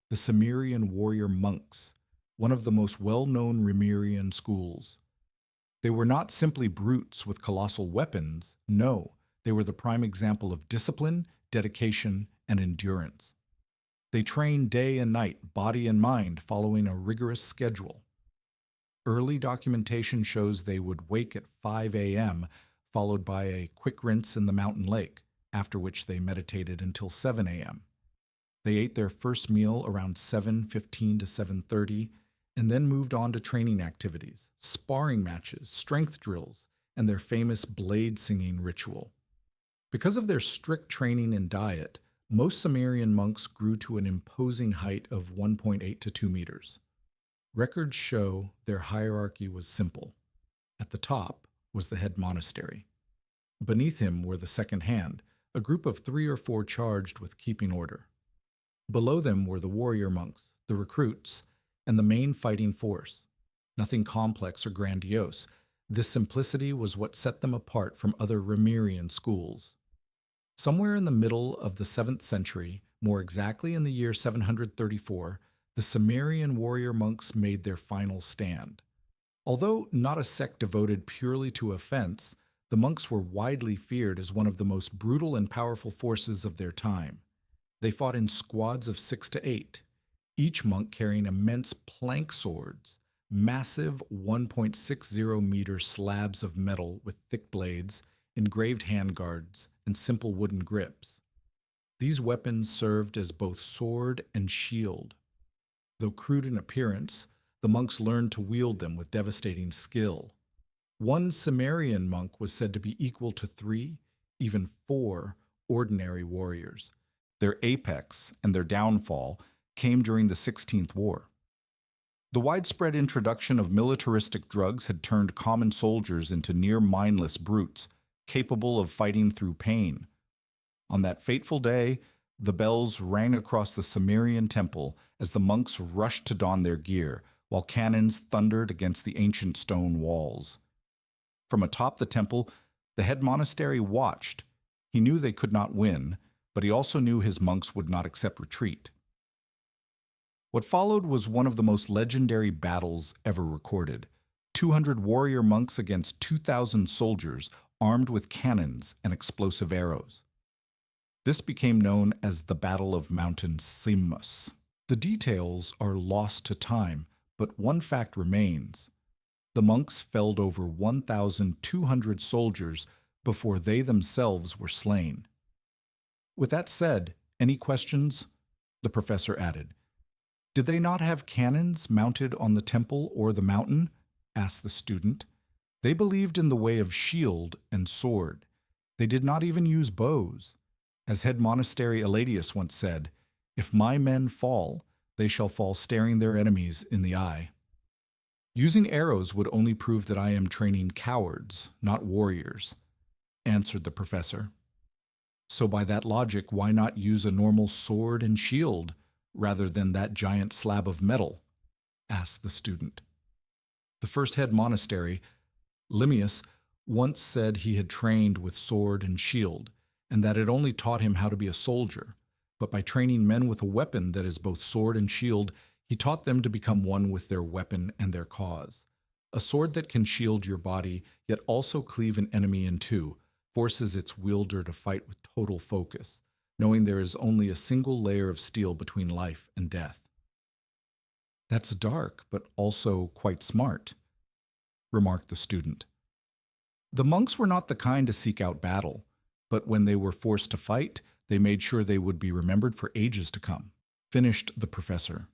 the Symmeriyan Warrior-Monks, one of the most well-known Rimirian schools. They were not simply brutes with colossal weapons, no, they were the prime example of discipline, dedication, and endurance. They trained day and night, body and mind, following a rigorous schedule. Early documentation shows they would wake at 5 a.m., followed by a quick rinse in the mountain lake, after which they meditated until 7 a.m. They ate their first meal around 7:15 to 7:30, and then moved on to training activities, sparring matches, strength drills, and their famous blade singing ritual. Because of their strict training and diet, most Symmerian monks grew to an imposing height of 1.8 to 2 meters. Records show their hierarchy was simple. At the top was the head monastery. Beneath him were the second hand, a group of 3 or 4 charged with keeping order. Below them were the warrior monks, the recruits, and the main fighting force. Nothing complex or grandiose. This simplicity was what set them apart from other Rimirian schools. Somewhere in the middle of the 7th century, more exactly in the year 734, the Symmeriyan warrior-monks made their final stand. Although not a sect devoted purely to offense, the monks were widely feared as one of the most brutal and powerful forces of their time. They fought in squads of 6 to 8, each monk carrying immense plank swords, massive 1.60-meter slabs of metal with thick blades, engraved handguards, and simple wooden grips. These weapons served as both sword and shield. Though crude in appearance, the monks learned to wield them with devastating skill. One Symmerian monk was said to be equal to 3, even 4, ordinary warriors. Their apex and their downfall came during the 16th War. The widespread introduction of militaristic drugs had turned common soldiers into near-mindless brutes, capable of fighting through pain. On that fateful day, the bells rang across the Symmerian temple as the monks rushed to don their gear, while cannons thundered against the ancient stone walls. From atop the temple, the head monastery watched. He knew they could not win, but he also knew his monks would not accept retreat. What followed was one of the most legendary battles ever recorded. 200 warrior monks against 2,000 soldiers armed with cannons and explosive arrows. This became known as the Battle of Mountain Cimmus. The details are lost to time, but one fact remains. The monks felled over 1,200 soldiers before they themselves were slain. With that said, any questions? The professor added. Did they not have cannons mounted on the temple or the mountain? Asked the student. They believed in the way of shield and sword. They did not even use bows. As head monastery Eladius once said, "If my men fall, they shall fall staring their enemies in the eye." Using arrows would only prove that I am training cowards, not warriors, answered the professor. So by that logic, why not use a normal sword and shield rather than that giant slab of metal? Asked the student. The first head monastery, Limmius, once said he had trained with sword and shield, and that it only taught him how to be a soldier. But by training men with a weapon that is both sword and shield, he taught them to become one with their weapon and their cause. A sword that can shield your body, yet also cleave an enemy in two, forces its wielder to fight with total focus, knowing there is only a single layer of steel between life and death. That's dark, but also quite smart, remarked the student. The monks were not the kind to seek out battle, but when they were forced to fight, they made sure they would be remembered for ages to come, finished the professor.